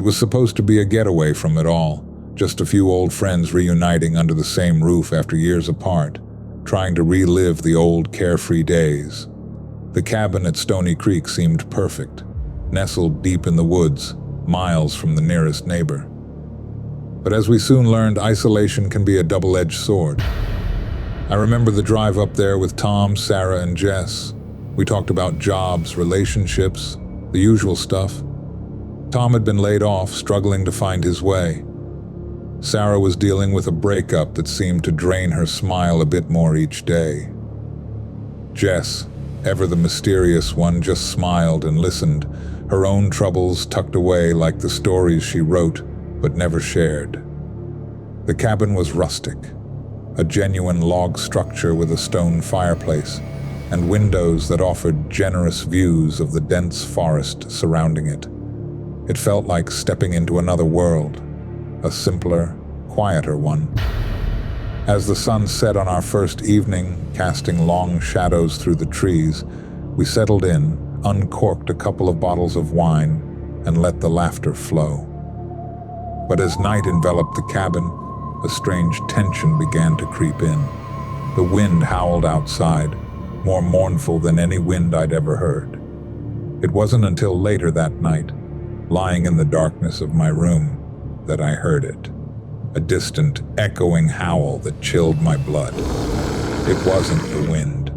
It was supposed to be a getaway from it all, just a few old friends reuniting under the same roof after years apart, trying to relive the old carefree days. The cabin at Stony Creek seemed perfect, nestled deep in the woods, miles from the nearest neighbor. But as we soon learned, isolation can be a double-edged sword. I remember the drive up there with Tom, Sarah, and Jess. We talked about jobs, relationships, the usual stuff. Tom had been laid off, struggling to find his way. Sarah was dealing with a breakup that seemed to drain her smile a bit more each day. Jess, ever the mysterious one, just smiled and listened, her own troubles tucked away like the stories she wrote but never shared. The cabin was rustic, a genuine log structure with a stone fireplace and windows that offered generous views of the dense forest surrounding it. It felt like stepping into another world, a simpler, quieter one. As the sun set on our first evening, casting long shadows through the trees, we settled in, uncorked a couple of bottles of wine, and let the laughter flow. But as night enveloped the cabin, a strange tension began to creep in. The wind howled outside, more mournful than any wind I'd ever heard. It wasn't until later that night, lying in the darkness of my room, that I heard it. A distant, echoing howl that chilled my blood. It wasn't the wind.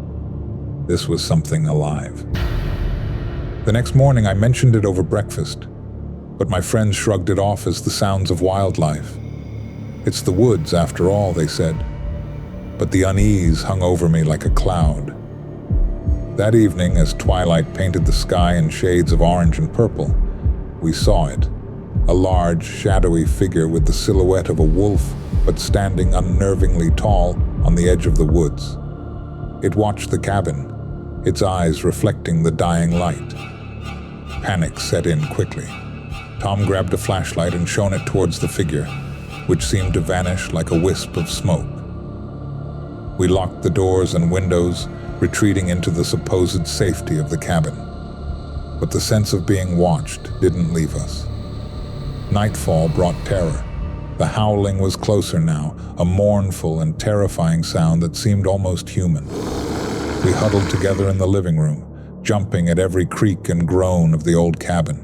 This was something alive. The next morning I mentioned it over breakfast, but my friends shrugged it off as the sounds of wildlife. It's the woods, after all, they said. But the unease hung over me like a cloud. That evening, as twilight painted the sky in shades of orange and purple, we saw it. A large, shadowy figure with the silhouette of a wolf, but standing unnervingly tall on the edge of the woods. It watched the cabin, its eyes reflecting the dying light. Panic set in quickly. Tom grabbed a flashlight and shone it towards the figure, which seemed to vanish like a wisp of smoke. We locked the doors and windows, retreating into the supposed safety of the cabin. But the sense of being watched didn't leave us. Nightfall brought terror. The howling was closer now, a mournful and terrifying sound that seemed almost human. We huddled together in the living room, jumping at every creak and groan of the old cabin.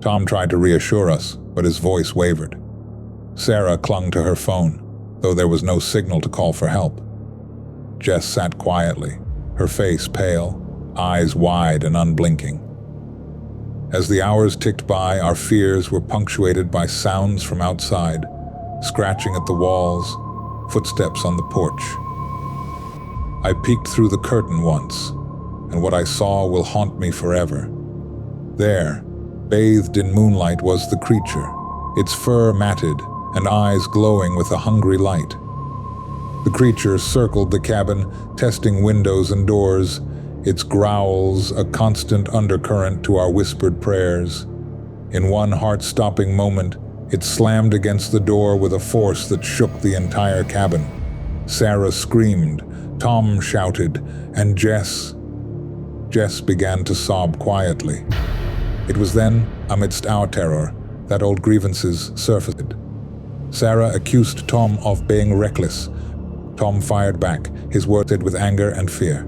Tom tried to reassure us, but his voice wavered. Sarah clung to her phone, though there was no signal to call for help. Jess sat quietly, her face pale, eyes wide and unblinking. As the hours ticked by, our fears were punctuated by sounds from outside, scratching at the walls, footsteps on the porch. I peeked through the curtain once, and what I saw will haunt me forever. There, bathed in moonlight, was the creature, its fur matted and eyes glowing with a hungry light. The creature circled the cabin, testing windows and doors, its growls a constant undercurrent to our whispered prayers. In one heart-stopping moment, it slammed against the door with a force that shook the entire cabin. Sarah screamed, Tom shouted, and Jess began to sob quietly. It was then, amidst our terror, that old grievances surfaced. Sarah accused Tom of being reckless. Tom fired back, his words with anger and fear.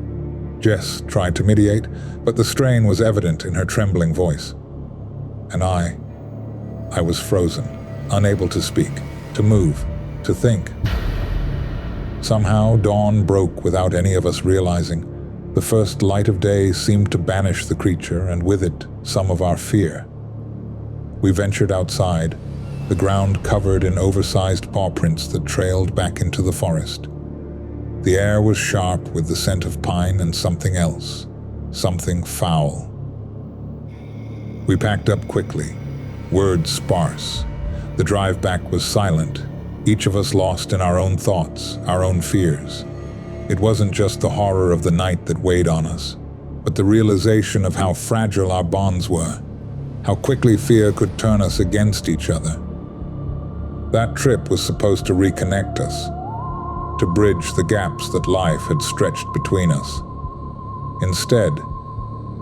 Jess tried to mediate, but the strain was evident in her trembling voice. And I was frozen, unable to speak, to move, to think. Somehow, dawn broke without any of us realizing. The first light of day seemed to banish the creature, and with it, some of our fear. We ventured outside, the ground covered in oversized paw prints that trailed back into the forest. The air was sharp with the scent of pine and something else, something foul. We packed up quickly, words sparse. The drive back was silent, each of us lost in our own thoughts, our own fears. It wasn't just the horror of the night that weighed on us, but the realization of how fragile our bonds were, how quickly fear could turn us against each other. That trip was supposed to reconnect us, to bridge the gaps that life had stretched between us. Instead,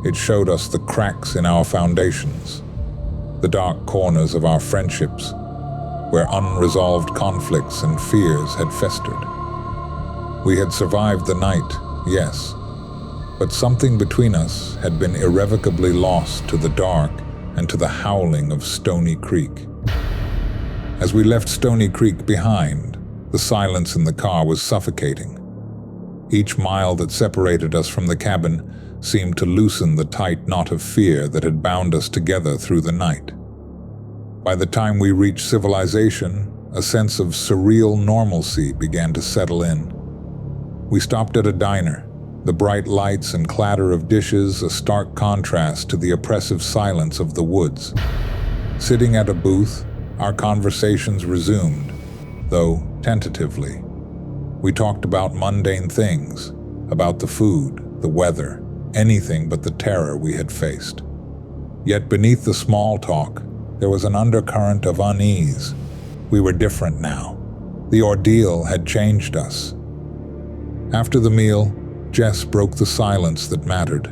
it showed us the cracks in our foundations. the dark corners of our friendships, where unresolved conflicts and fears had festered. We had survived the night, yes, but something between us had been irrevocably lost to the dark and to the howling of Stony Creek. As we left Stony Creek behind, the silence in the car was suffocating. Each mile that separated us from the cabin seemed to loosen the tight knot of fear that had bound us together through the night. By the time we reached civilization, a sense of surreal normalcy began to settle in. We stopped at a diner, the bright lights and clatter of dishes a stark contrast to the oppressive silence of the woods. Sitting at a booth, our conversations resumed, though tentatively. We talked about mundane things, about the food, the weather, anything but the terror we had faced. Yet beneath the small talk, there was an undercurrent of unease. We were different now. The ordeal had changed us. After the meal, Jess broke the silence that mattered.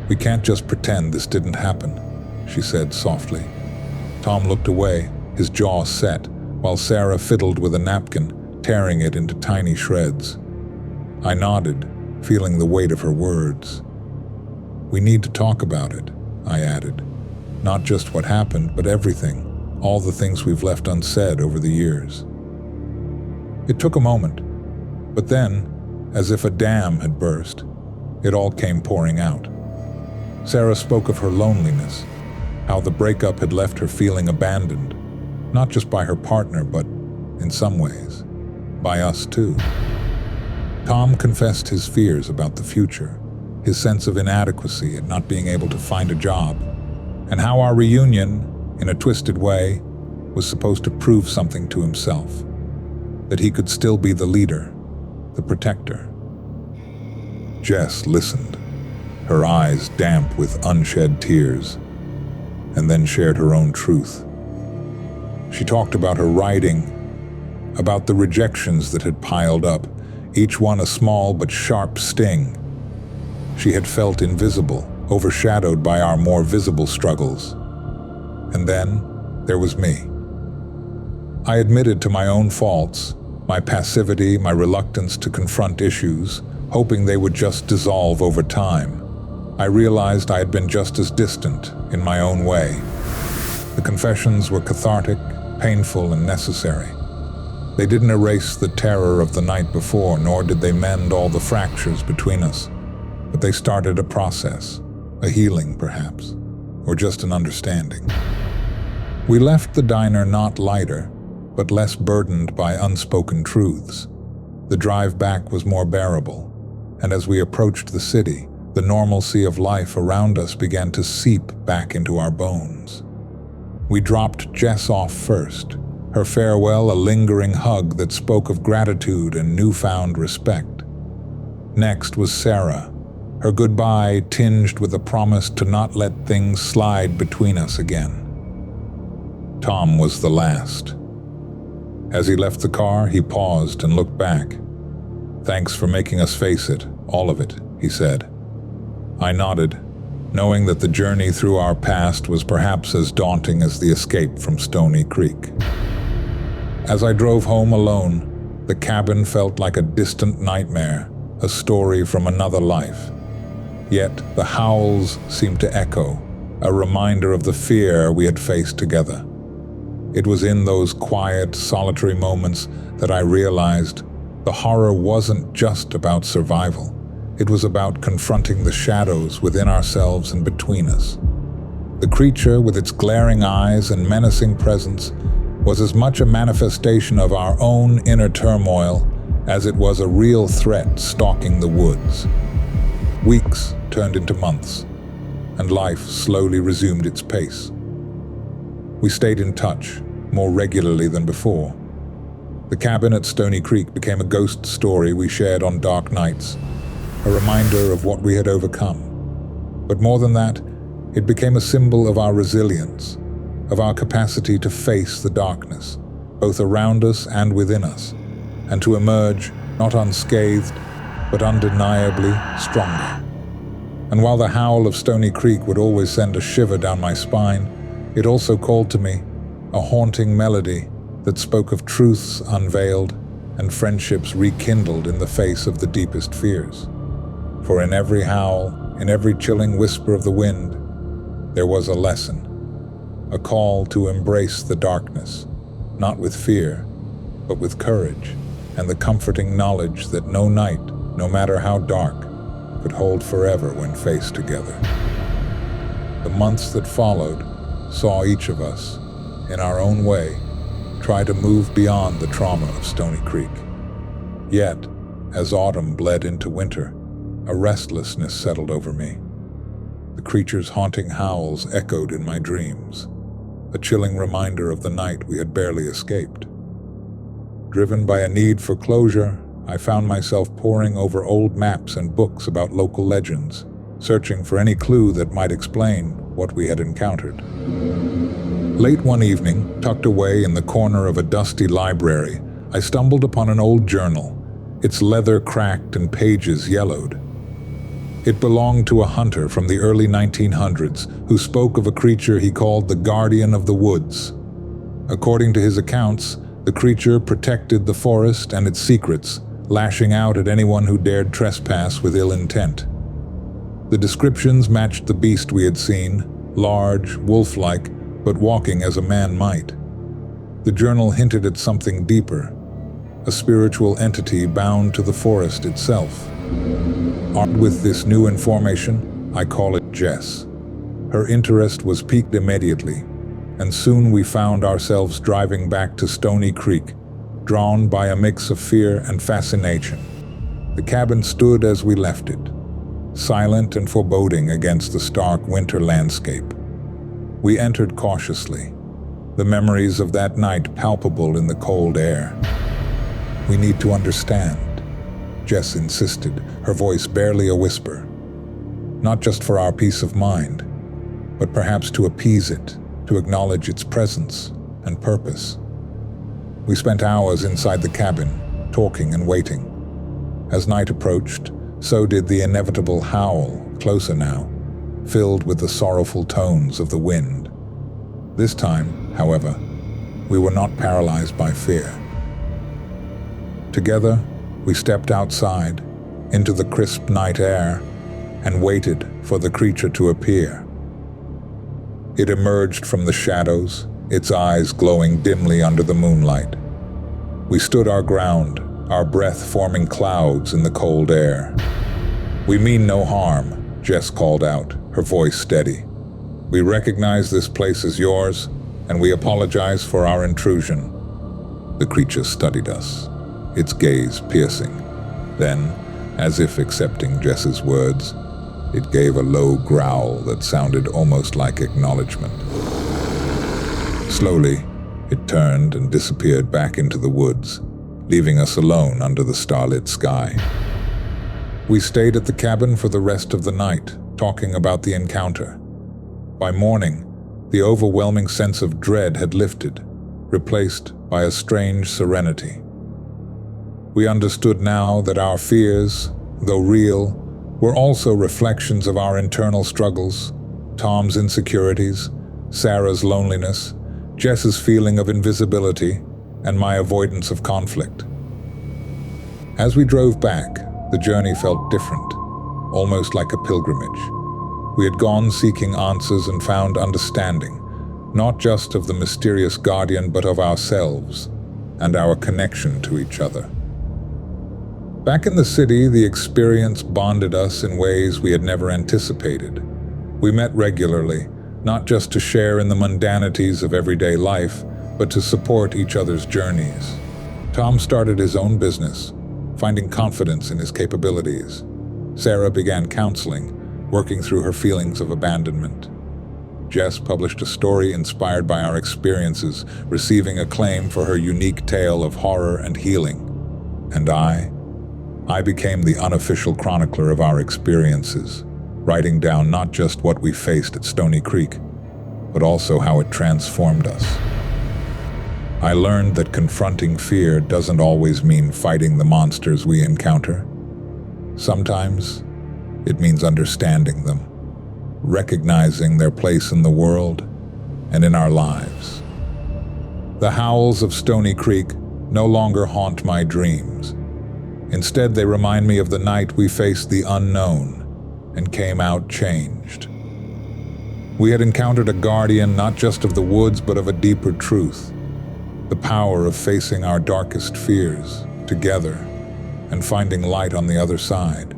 "We can't just pretend this didn't happen," she said softly. Tom looked away, his jaw set, while Sarah fiddled with a napkin, tearing it into tiny shreds. I nodded, feeling the weight of her words. "We need to talk about it," I added. "Not just what happened, but everything, all the things we've left unsaid over the years." It took a moment, but then, as if a dam had burst, it all came pouring out. Sarah spoke of her loneliness, how the breakup had left her feeling abandoned, not just by her partner, but, in some ways, by us too. Tom confessed his fears about the future, his sense of inadequacy at not being able to find a job, and how our reunion, in a twisted way, was supposed to prove something to himself, that he could still be the leader, the protector. Jess listened, her eyes damp with unshed tears, and then shared her own truth. She talked about her writing, about the rejections that had piled up, each one a small but sharp sting. She had felt invisible, overshadowed by our more visible struggles. And then there was me. I admitted to my own faults, my passivity, my reluctance to confront issues, hoping they would just dissolve over time. I realized I had been just as distant in my own way. The confessions were cathartic, painful, and necessary. They didn't erase the terror of the night before, nor did they mend all the fractures between us. But they started a process, a healing perhaps, or just an understanding. We left the diner not lighter, but less burdened by unspoken truths. The drive back was more bearable, and as we approached the city, the normalcy of life around us began to seep back into our bones. We dropped Jess off first, her farewell a lingering hug that spoke of gratitude and newfound respect. Next was Sarah, her goodbye tinged with a promise to not let things slide between us again. Tom was the last. As he left the car, he paused and looked back. "Thanks for making us face it, all of it," he said. I nodded, knowing that the journey through our past was perhaps as daunting as the escape from Stony Creek. As I drove home alone, the cabin felt like a distant nightmare, a story from another life. Yet the howls seemed to echo, a reminder of the fear we had faced together. It was in those quiet, solitary moments that I realized the horror wasn't just about survival. It was about confronting the shadows within ourselves and between us. The creature, with its glaring eyes and menacing presence, was as much a manifestation of our own inner turmoil as it was a real threat stalking the woods. Weeks turned into months, and life slowly resumed its pace. We stayed in touch, more regularly than before. The cabin at Stony Creek became a ghost story we shared on dark nights, a reminder of what we had overcome. But more than that, it became a symbol of our resilience, of our capacity to face the darkness, both around us and within us, and to emerge not unscathed, but undeniably stronger. And while the howl of Stony Creek would always send a shiver down my spine, it also called to me, a haunting melody that spoke of truths unveiled and friendships rekindled in the face of the deepest fears. For in every howl, in every chilling whisper of the wind, there was a lesson, a call to embrace the darkness, not with fear, but with courage and the comforting knowledge that no night, no matter how dark, could hold forever when faced together. The months that followed saw each of us, in our own way, try to move beyond the trauma of Stony Creek. Yet, as autumn bled into winter, a restlessness settled over me. The creature's haunting howls echoed in my dreams, a chilling reminder of the night we had barely escaped. Driven by a need for closure, I found myself poring over old maps and books about local legends, searching for any clue that might explain what we had encountered. Late one evening, tucked away in the corner of a dusty library, I stumbled upon an old journal, its leather cracked and pages yellowed. It belonged to a hunter from the early 1900s who spoke of a creature he called the Guardian of the Woods. According to his accounts, the creature protected the forest and its secrets, lashing out at anyone who dared trespass with ill intent. The descriptions matched the beast we had seen, large, wolf-like, but walking as a man might. The journal hinted at something deeper, a spiritual entity bound to the forest itself. Armed with this new information, I call it Jess. Her interest was piqued immediately, and soon we found ourselves driving back to Stony Creek, drawn by a mix of fear and fascination. The cabin stood as we left it, silent and foreboding against the stark winter landscape. We entered cautiously, the memories of that night palpable in the cold air. "We need to understand," Jess insisted, her voice barely a whisper. "Not just for our peace of mind, but perhaps to appease it, to acknowledge its presence and purpose." We spent hours inside the cabin, talking and waiting. As night approached, so did the inevitable howl, closer now, filled with the sorrowful tones of the wind. This time, however, we were not paralyzed by fear. Together, we stepped outside, into the crisp night air, and waited for the creature to appear. It emerged from the shadows, its eyes glowing dimly under the moonlight. We stood our ground, our breath forming clouds in the cold air. "We mean no harm," Jess called out, her voice steady. "We recognize this place as yours, and we apologize for our intrusion." The creature studied us, its gaze piercing. Then, as if accepting Jess's words, it gave a low growl that sounded almost like acknowledgement. Slowly, it turned and disappeared back into the woods, leaving us alone under the starlit sky. We stayed at the cabin for the rest of the night, talking about the encounter. By morning, the overwhelming sense of dread had lifted, replaced by a strange serenity. We understood now that our fears, though real, were also reflections of our internal struggles, Tom's insecurities, Sarah's loneliness, Jess's feeling of invisibility, and my avoidance of conflict. As we drove back, the journey felt different, almost like a pilgrimage. We had gone seeking answers and found understanding, not just of the mysterious guardian but of ourselves and our connection to each other. Back in the city, the experience bonded us in ways we had never anticipated. We met regularly, not just to share in the mundanities of everyday life, but to support each other's journeys. Tom started his own business, finding confidence in his capabilities. Sarah began counseling, working through her feelings of abandonment. Jess published a story inspired by our experiences, receiving acclaim for her unique tale of horror and healing. And I became the unofficial chronicler of our experiences, writing down not just what we faced at Stony Creek, but also how it transformed us. I learned that confronting fear doesn't always mean fighting the monsters we encounter. Sometimes, It means understanding them, recognizing their place in the world and in our lives. The howls of Stony Creek no longer haunt my dreams. Instead, they remind me of the night we faced the unknown and came out changed. We had encountered a guardian not just of the woods but of a deeper truth, the power of facing our darkest fears together and finding light on the other side.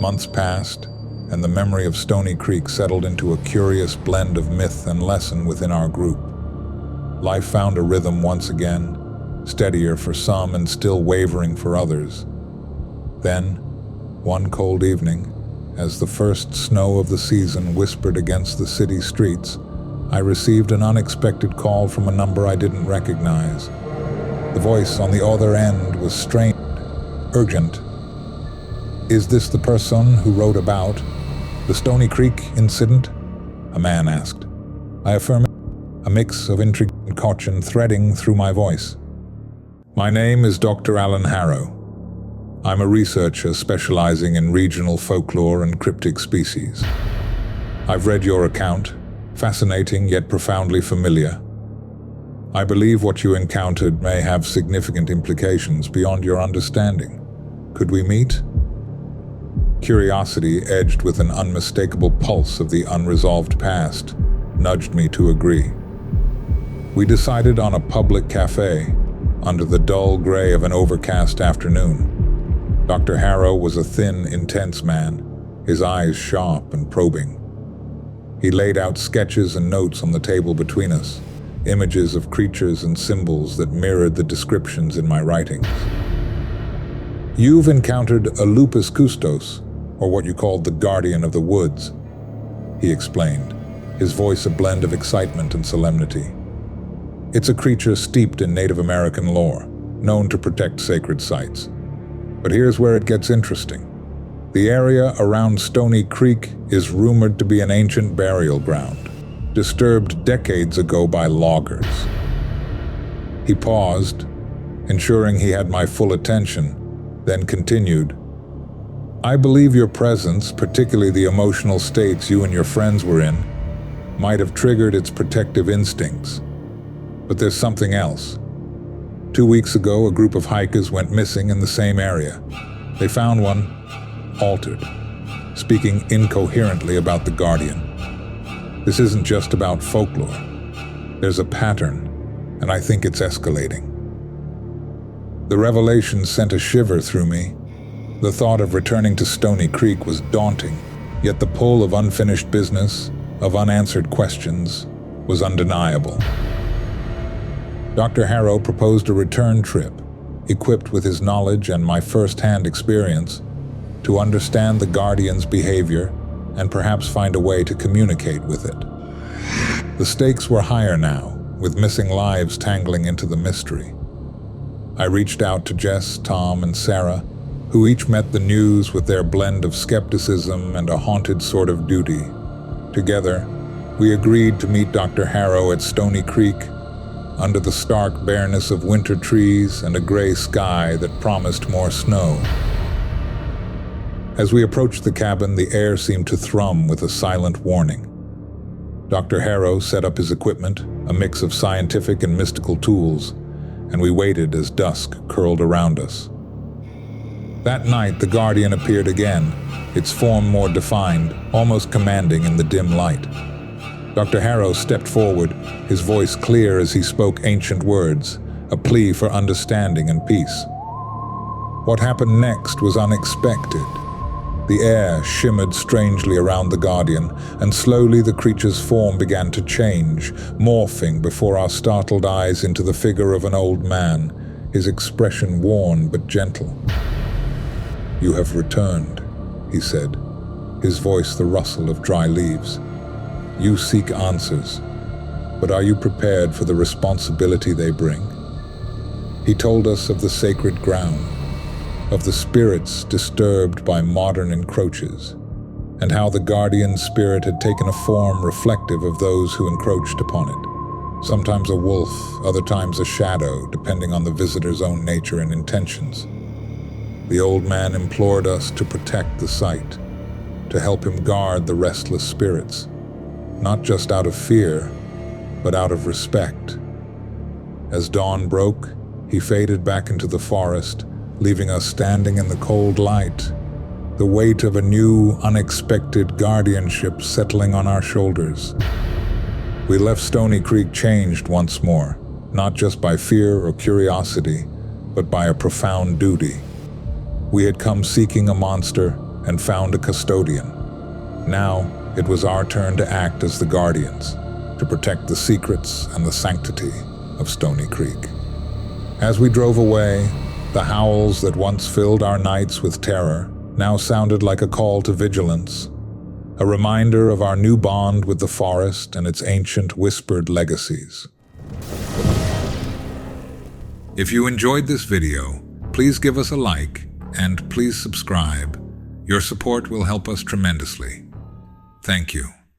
Months passed, and the memory of Stony Creek settled into a curious blend of myth and lesson within our group. Life found a rhythm once again, steadier for some and still wavering for others. Then, one cold evening, as the first snow of the season whispered against the city streets, I received an unexpected call from a number I didn't recognize. The voice on the other end was strained, urgent. "Is this the person who wrote about the Stony Creek incident?" a man asked. I affirmed, a mix of intrigue and caution threading through my voice. "My name is Dr. Alan Harrow. I'm a researcher specializing in regional folklore and cryptic species. I've read your account, fascinating yet profoundly familiar. I believe what you encountered may have significant implications beyond your understanding. Could we meet?" Curiosity, edged with an unmistakable pulse of the unresolved past, nudged me to agree. We decided on a public cafe, under the dull gray of an overcast afternoon. Dr. Harrow was a thin, intense man, his eyes sharp and probing. He laid out sketches and notes on the table between us, images of creatures and symbols that mirrored the descriptions in my writings. "You've encountered a lupus custos, or what you called the guardian of the woods," he explained, his voice a blend of excitement and solemnity. "It's a creature steeped in Native American lore, known to protect sacred sites. But here's where it gets interesting. The area around Stony Creek is rumored to be an ancient burial ground, disturbed decades ago by loggers." He paused, ensuring he had my full attention, then continued, "I believe your presence, particularly the emotional states you and your friends were in, might have triggered its protective instincts. But there's something else. 2 weeks ago, a group of hikers went missing in the same area. They found one, altered, speaking incoherently about the guardian. This isn't just about folklore. There's a pattern, and I think it's escalating." The revelation sent a shiver through me. The thought of returning to Stony Creek was daunting, yet the pull of unfinished business, of unanswered questions, was undeniable. Dr. Harrow proposed a return trip, equipped with his knowledge and my first-hand experience, to understand the Guardian's behavior and perhaps find a way to communicate with it. The stakes were higher now, with missing lives tangling into the mystery. I reached out to Jess, Tom, and Sarah, who each met the news with their blend of skepticism and a haunted sort of duty. Together, we agreed to meet Dr. Harrow at Stony Creek, under the stark bareness of winter trees and a gray sky that promised more snow. As we approached the cabin, the air seemed to thrum with a silent warning. Dr. Harrow set up his equipment, a mix of scientific and mystical tools, and we waited as dusk curled around us. That night, the Guardian appeared again, its form more defined, almost commanding in the dim light. Dr. Harrow stepped forward, his voice clear as he spoke ancient words, a plea for understanding and peace. What happened next was unexpected. The air shimmered strangely around the Guardian, and slowly the creature's form began to change, morphing before our startled eyes into the figure of an old man, his expression worn but gentle. "You have returned," he said, his voice the rustle of dry leaves. "You seek answers, but are you prepared for the responsibility they bring?" He told us of the sacred ground, of the spirits disturbed by modern encroaches, and how the guardian spirit had taken a form reflective of those who encroached upon it. Sometimes a wolf, other times a shadow, depending on the visitor's own nature and intentions. The old man implored us to protect the site, to help him guard the restless spirits, not just out of fear, but out of respect. As dawn broke, he faded back into the forest, leaving us standing in the cold light, the weight of a new, unexpected guardianship settling on our shoulders. We left Stony Creek changed once more, not just by fear or curiosity, but by a profound duty. We had come seeking a monster and found a custodian. Now, it was our turn to act as the guardians, to protect the secrets and the sanctity of Stony Creek. As we drove away, the howls that once filled our nights with terror now sounded like a call to vigilance, a reminder of our new bond with the forest and its ancient whispered legacies. If you enjoyed this video, please give us a like and please subscribe. Your support will help us tremendously. Thank you.